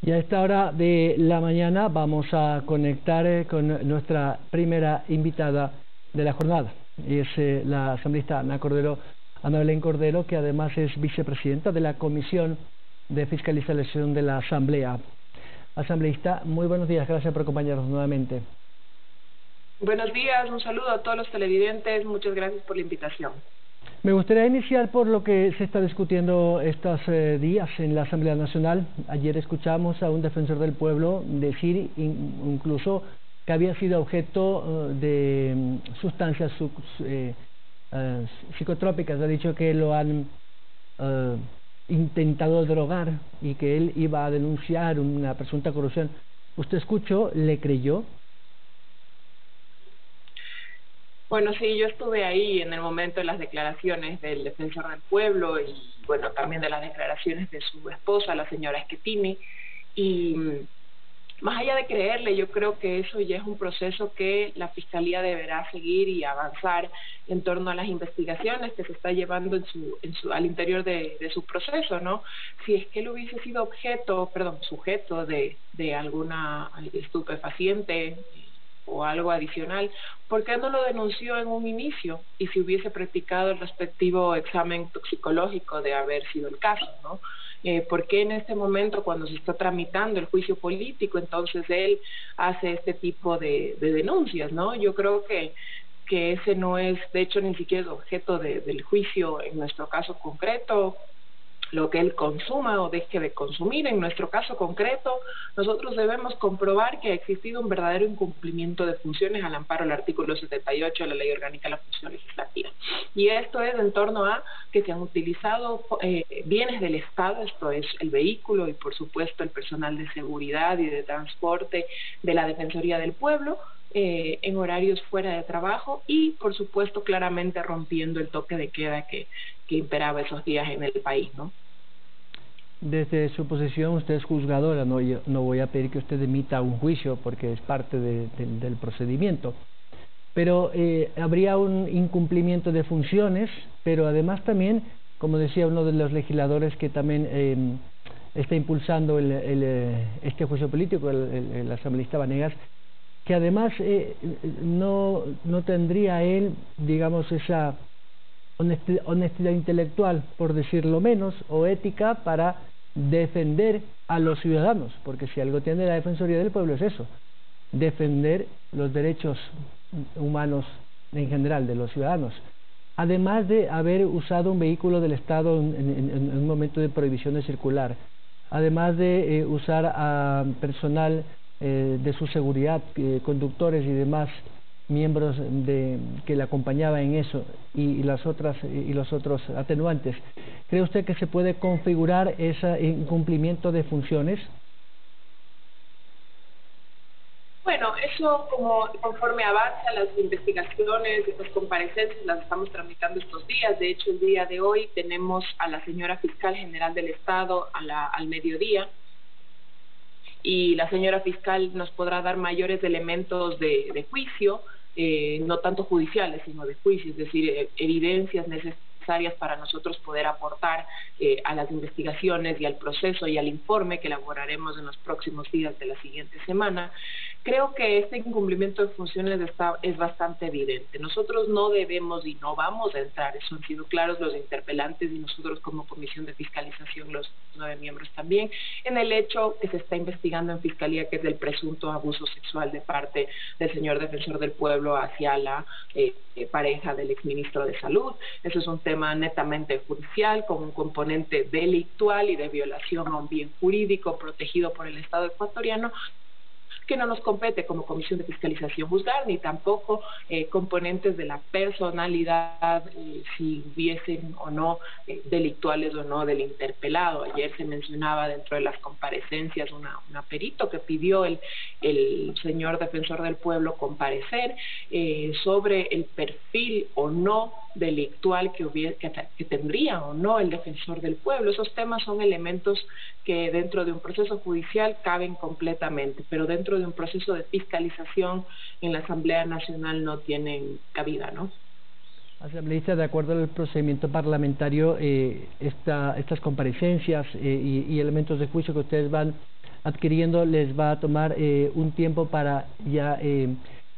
Y a esta hora de la mañana vamos a conectar con nuestra primera invitada de la jornada. Es la asambleísta Ana Belén Cordero, que además es vicepresidenta de la Comisión de Fiscalización de la Asamblea. Asambleísta, muy buenos días, gracias por acompañarnos nuevamente. Buenos días, un saludo a todos los televidentes, muchas gracias por la invitación. Me gustaría iniciar por lo que se está discutiendo estos días en la Asamblea Nacional. Ayer escuchamos a un defensor del pueblo decir incluso que había sido objeto de sustancias psicotrópicas. Ha dicho que lo han intentado drogar y que él iba a denunciar una presunta corrupción. ¿Usted escuchó? ¿Le creyó? Bueno, sí, yo estuve ahí en el momento de las declaraciones del defensor del pueblo y, bueno, también de las declaraciones de su esposa, la señora Schettini, y más allá de creerle, yo creo que eso ya es un proceso que la Fiscalía deberá seguir y avanzar en torno a las investigaciones que se está llevando al interior de su proceso, ¿no? Si es que él hubiese sido sujeto de alguna estupefaciente o algo adicional, ¿por qué no lo denunció en un inicio? Y si hubiese practicado el respectivo examen toxicológico de haber sido el caso, ¿no? ¿Por qué en este momento, cuando se está tramitando el juicio político, entonces él hace este tipo de denuncias, ¿no? Yo creo que ese no es, de hecho, ni siquiera el objeto del juicio en nuestro caso concreto. Lo que él consuma o deje de consumir. En nuestro caso concreto, nosotros debemos comprobar que ha existido un verdadero incumplimiento de funciones al amparo del artículo 78 de la Ley Orgánica de la Función Legislativa. Y esto es en torno a que se han utilizado bienes del Estado, esto es el vehículo y por supuesto el personal de seguridad y de transporte de la Defensoría del Pueblo, en horarios fuera de trabajo y, por supuesto, claramente rompiendo el toque de queda que imperaba esos días en el país, ¿no? Desde su posición, usted es juzgadora, no voy a pedir que usted emita un juicio porque es parte del procedimiento, pero habría un incumplimiento de funciones, pero además también, como decía uno de los legisladores que también está impulsando este juicio político, el asambleísta Vanegas, que además no tendría él, digamos, esa honestidad intelectual, por decirlo menos, o ética para defender a los ciudadanos, porque si algo tiene la Defensoría del Pueblo es eso, defender los derechos humanos en general de los ciudadanos, además de haber usado un vehículo del Estado en un momento de prohibición de circular, además de usar a personal de su seguridad, conductores y demás miembros que le acompañaban en eso y los otros atenuantes. ¿Cree usted que se puede configurar ese incumplimiento de funciones? Bueno, eso conforme avanzan las investigaciones, las comparecencias las estamos tramitando estos días. De hecho, el día de hoy tenemos a la señora fiscal general del Estado al mediodía, y la señora fiscal nos podrá dar mayores elementos de juicio, no tanto judiciales, sino de juicio, es decir, evidencias necesarias para nosotros poder aportar a las investigaciones y al proceso y al informe que elaboraremos en los próximos días de la siguiente semana. Creo que este incumplimiento de funciones es bastante evidente. Nosotros no debemos y no vamos a entrar, eso han sido claros los interpelantes y nosotros como Comisión de Fiscalización, los 9 miembros también, en el hecho que se está investigando en Fiscalía, que es del presunto abuso sexual de parte del señor defensor del pueblo hacia la pareja del exministro de Salud. Eso es un tema netamente judicial, con un componente delictual y de violación a un bien jurídico protegido por el Estado ecuatoriano, que no nos compete como Comisión de Fiscalización juzgar, ni tampoco componentes de la personalidad, si hubiesen o no delictuales o no del interpelado. Ayer se mencionaba dentro de las comparecencias una perito que pidió el señor defensor del pueblo comparecer sobre el perfil o no delictual que tendría o no el defensor del pueblo. Esos temas son elementos que dentro de un proceso judicial caben completamente, pero dentro de un proceso de fiscalización en la Asamblea Nacional no tienen cabida, ¿no? Asambleísta, de acuerdo al procedimiento parlamentario, estas comparecencias y elementos de juicio que ustedes van adquiriendo les va a tomar un tiempo para ya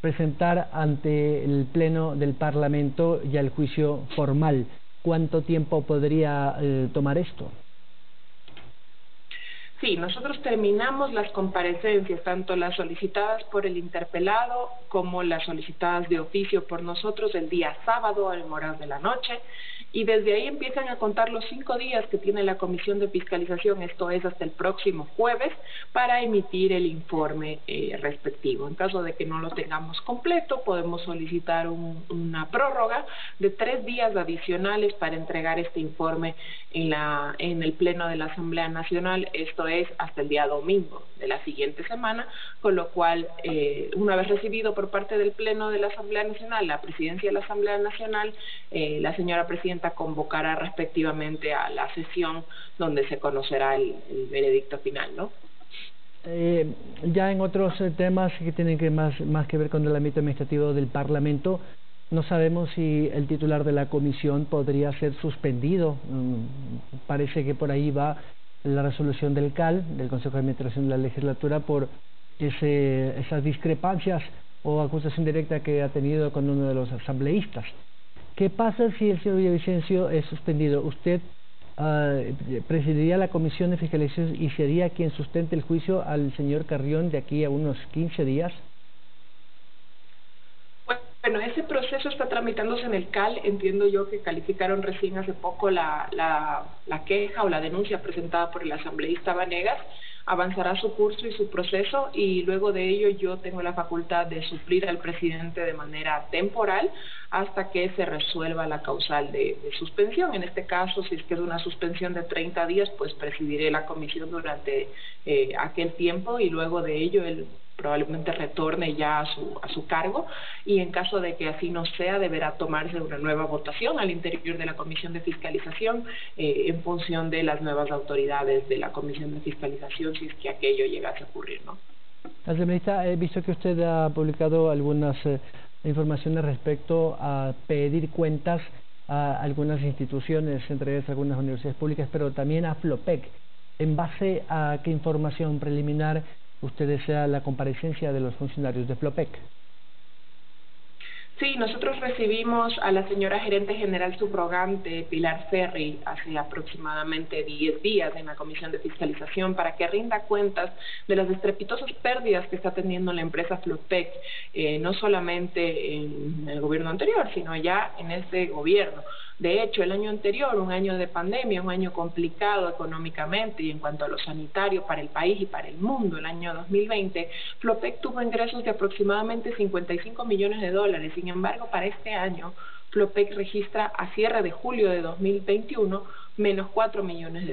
presentar ante el Pleno del Parlamento ya el juicio formal. ¿Cuánto tiempo podría tomar esto? Sí, nosotros terminamos las comparecencias, tanto las solicitadas por el interpelado como las solicitadas de oficio por nosotros el día sábado a horas de la noche, y desde ahí empiezan a contar los 5 días que tiene la Comisión de Fiscalización, esto es hasta el próximo jueves, para emitir el informe respectivo. En caso de que no lo tengamos completo, podemos solicitar una prórroga de 3 días adicionales para entregar este informe en el Pleno de la Asamblea Nacional, esto es hasta el día domingo de la siguiente semana, con lo cual, una vez recibido por parte del Pleno de la Asamblea Nacional, la Presidencia de la Asamblea Nacional, la señora Presidenta convocará respectivamente a la sesión donde se conocerá el veredicto final, ¿no? Ya en otros temas que tienen más que ver con el ámbito administrativo del Parlamento, no sabemos si el titular de la comisión podría ser suspendido. Parece que por ahí va la resolución del CAL, del Consejo de Administración de la Legislatura, por esas discrepancias o acusación directa que ha tenido con uno de los asambleístas. ¿Qué pasa si el señor Villavicencio es suspendido? ¿Usted presidiría la Comisión de Fiscalización y sería quien sustente el juicio al señor Carrión de aquí a unos 15 días? Bueno, ese proceso está tramitándose en el CAL. Entiendo yo que calificaron recién hace poco la queja o la denuncia presentada por el asambleísta Vanegas. Avanzará su curso y su proceso, y luego de ello yo tengo la facultad de suplir al presidente de manera temporal hasta que se resuelva la causal de suspensión. En este caso, si es que es una suspensión de 30 días, pues presidiré la comisión durante aquel tiempo, y luego de ello él probablemente retorne ya a su cargo, y en caso de que así no sea, deberá tomarse una nueva votación al interior de la Comisión de Fiscalización en función de las nuevas autoridades de la Comisión de Fiscalización, si es que aquello llegase a ocurrir, ¿no? Asambleísta, he visto que usted ha publicado algunas informaciones respecto a pedir cuentas a algunas instituciones, entre ellas algunas universidades públicas, pero también a Flopec. ¿En base a qué información preliminar usted desea la comparecencia de los funcionarios de Flopec? Sí, nosotros recibimos a la señora gerente general subrogante Pilar Ferri hace aproximadamente 10 días en la Comisión de Fiscalización para que rinda cuentas de las estrepitosas pérdidas que está teniendo la empresa Flopec, no solamente en el gobierno anterior, sino ya en este gobierno. De hecho, el año anterior, un año de pandemia, un año complicado económicamente y en cuanto a lo sanitario para el país y para el mundo, el año 2020, Flopec tuvo ingresos de aproximadamente $55 millones. Sin embargo, para este año, Flopec registra a cierre de julio de 2021 menos $4 millones.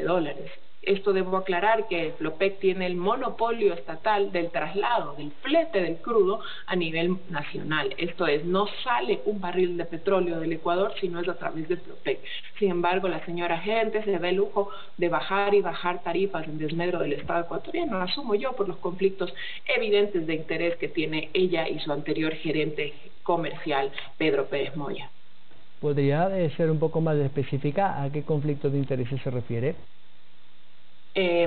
Esto debo aclarar que Flopec tiene el monopolio estatal del traslado, del flete del crudo a nivel nacional. Esto es, no sale un barril de petróleo del Ecuador si no es a través de Flopec. Sin embargo, la señora gerente se da el lujo de bajar y bajar tarifas en desmedro del Estado ecuatoriano, asumo yo, por los conflictos evidentes de interés que tiene ella y su anterior gerente comercial, Pedro Pérez Moya. ¿Podría ser un poco más específica a qué conflicto de intereses se refiere?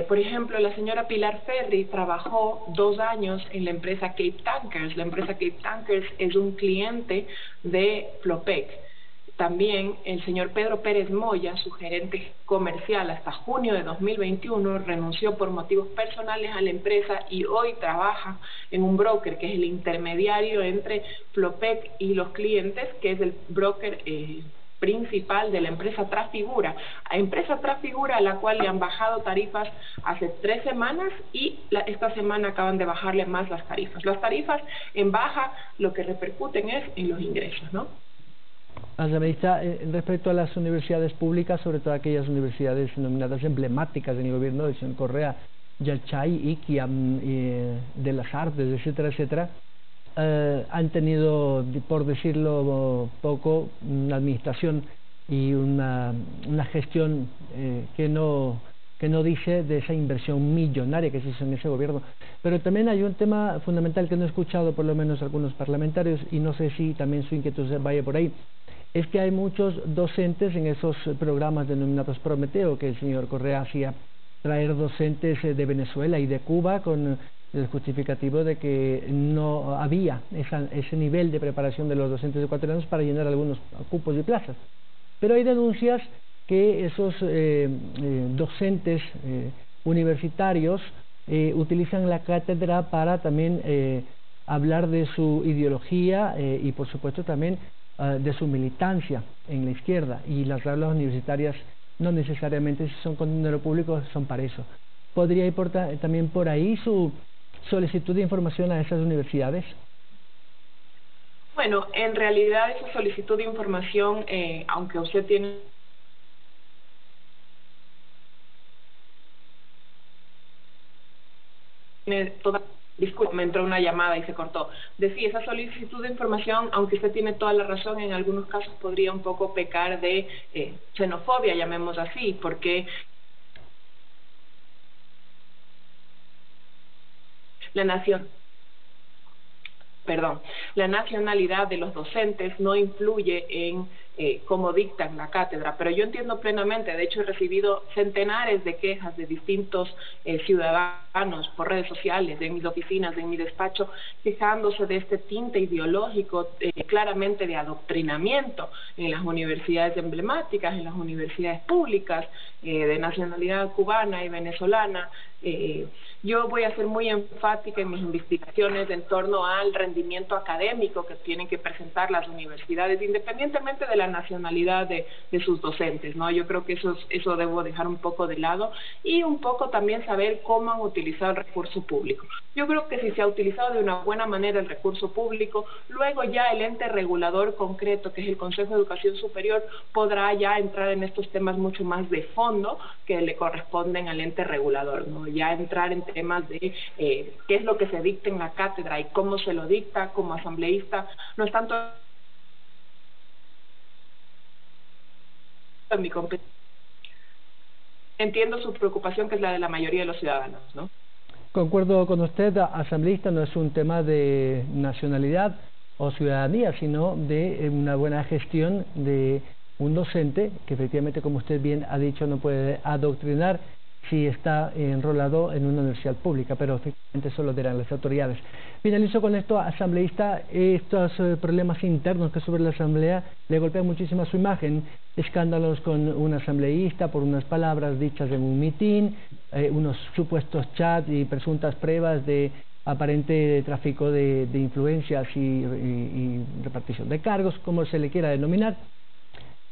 Por ejemplo, la señora Pilar Ferri trabajó 2 años en la empresa Cape Tankers. La empresa Cape Tankers es un cliente de Flopec. También el señor Pedro Pérez Moya, su gerente comercial hasta junio de 2021, renunció por motivos personales a la empresa y hoy trabaja en un broker que es el intermediario entre Flopec y los clientes, que es el broker principal de la empresa Trafigura, a la cual le han bajado tarifas hace 3 semanas y esta semana acaban de bajarle más las tarifas. Las tarifas en baja lo que repercuten es en los ingresos, ¿no? Asambleísta, respecto a las universidades públicas, sobre todo aquellas universidades denominadas emblemáticas en el gobierno del señor Correa, Yalchay, Iquiam, de las Artes, etcétera, etcétera, han tenido, por decirlo poco, una administración y una gestión que no dice de esa inversión millonaria que se hizo en ese gobierno. Pero también hay un tema fundamental que no he escuchado, por lo menos algunos parlamentarios, y no sé si también su inquietud vaya por ahí, es que hay muchos docentes en esos programas denominados Prometeo que el señor Correa hacía traer docentes de Venezuela y de Cuba con el justificativo de que no había ese nivel de preparación de los docentes ecuatorianos para llenar algunos cupos y plazas. Pero hay denuncias que esos docentes universitarios utilizan la cátedra para también hablar de su ideología y por supuesto también de su militancia en la izquierda, y las aulas universitarias no necesariamente, si son con dinero público, son para eso. ¿Podría ir también por ahí su solicitud de información a esas universidades? Bueno, en realidad esa solicitud de información, aunque usted tiene toda... Disculpe, me entró una llamada y se cortó. Decía, esa solicitud de información, aunque usted tiene toda la razón, en algunos casos podría un poco pecar de xenofobia, llamemos así, porque la nacionalidad de los docentes no influye en cómo dictan la cátedra, pero yo entiendo plenamente. De hecho, he recibido centenares de quejas de distintos ciudadanos por redes sociales, de mis oficinas, de mi despacho, quejándose de este tinte ideológico claramente de adoctrinamiento en las universidades emblemáticas, en las universidades públicas de nacionalidad cubana y venezolana. Yo voy a ser muy enfática en mis investigaciones en torno al rendimiento académico que tienen que presentar las universidades, independientemente de la nacionalidad de sus docentes, ¿no? Yo creo que eso debo dejar un poco de lado, y un poco también saber cómo han utilizado el recurso público. Yo creo que si se ha utilizado de una buena manera el recurso público, luego ya el ente regulador concreto, que es el Consejo de Educación Superior, podrá ya entrar en estos temas mucho más de fondo que le corresponden al ente regulador, ¿no? Ya entrar en temas de qué es lo que se dicta en la cátedra y cómo se lo dicta como asambleísta. No es tanto en mi competencia. Entiendo su preocupación, que es la de la mayoría de los ciudadanos, ¿no? Concuerdo con usted, asambleísta no es un tema de nacionalidad o ciudadanía, sino de una buena gestión de un docente que efectivamente, como usted bien ha dicho, no puede adoctrinar si está enrolado en una universidad pública, pero efectivamente eso lo dirán las autoridades. Finalizo con esto, asambleísta. Estos problemas internos que sobre la asamblea le golpean muchísimo su imagen, escándalos con un asambleísta por unas palabras dichas en un mitin, unos supuestos chats y presuntas pruebas de aparente tráfico de influencias y repartición de cargos, como se le quiera denominar.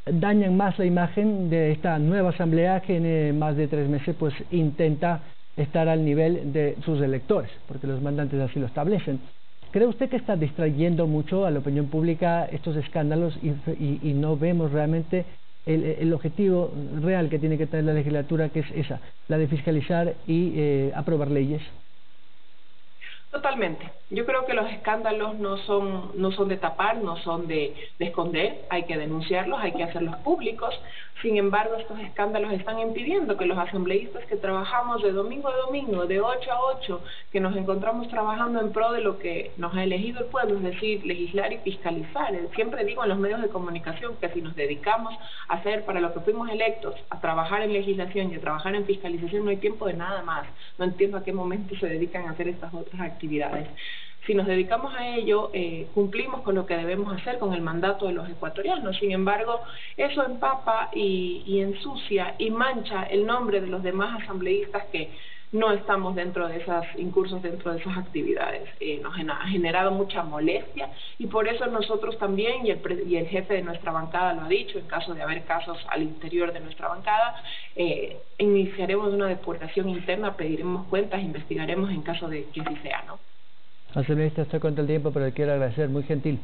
Dañan más la imagen de esta nueva asamblea, que en más de 3 meses pues intenta estar al nivel de sus electores, porque los mandantes así lo establecen. ¿Cree usted que está distrayendo mucho a la opinión pública estos escándalos y no vemos realmente el objetivo real que tiene que tener la legislatura, que es esa, la de fiscalizar y aprobar leyes? Totalmente. Yo creo que los escándalos no son de tapar, no son de esconder. Hay que denunciarlos, hay que hacerlos públicos. Sin embargo, estos escándalos están impidiendo que los asambleístas que trabajamos de domingo a domingo, de 8 a 8, que nos encontramos trabajando en pro de lo que nos ha elegido el pueblo, es decir, legislar y fiscalizar. Siempre digo en los medios de comunicación que si nos dedicamos a hacer para lo que fuimos electos, a trabajar en legislación y a trabajar en fiscalización, no hay tiempo de nada más. No entiendo a qué momento se dedican a hacer estas otras actividades. Si nos dedicamos a ello, cumplimos con lo que debemos hacer, con el mandato de los ecuatorianos. Sin embargo, eso empapa y ensucia y mancha el nombre de los demás asambleístas que no estamos dentro de esas incursos, dentro de esas actividades. Nos ha generado mucha molestia, y por eso nosotros también, y el jefe de nuestra bancada lo ha dicho, en caso de haber casos al interior de nuestra bancada, iniciaremos una depuración interna, pediremos cuentas, investigaremos en caso de que así sea, ¿no? Asambleísta, estoy contra el tiempo, pero le quiero agradecer, muy gentil.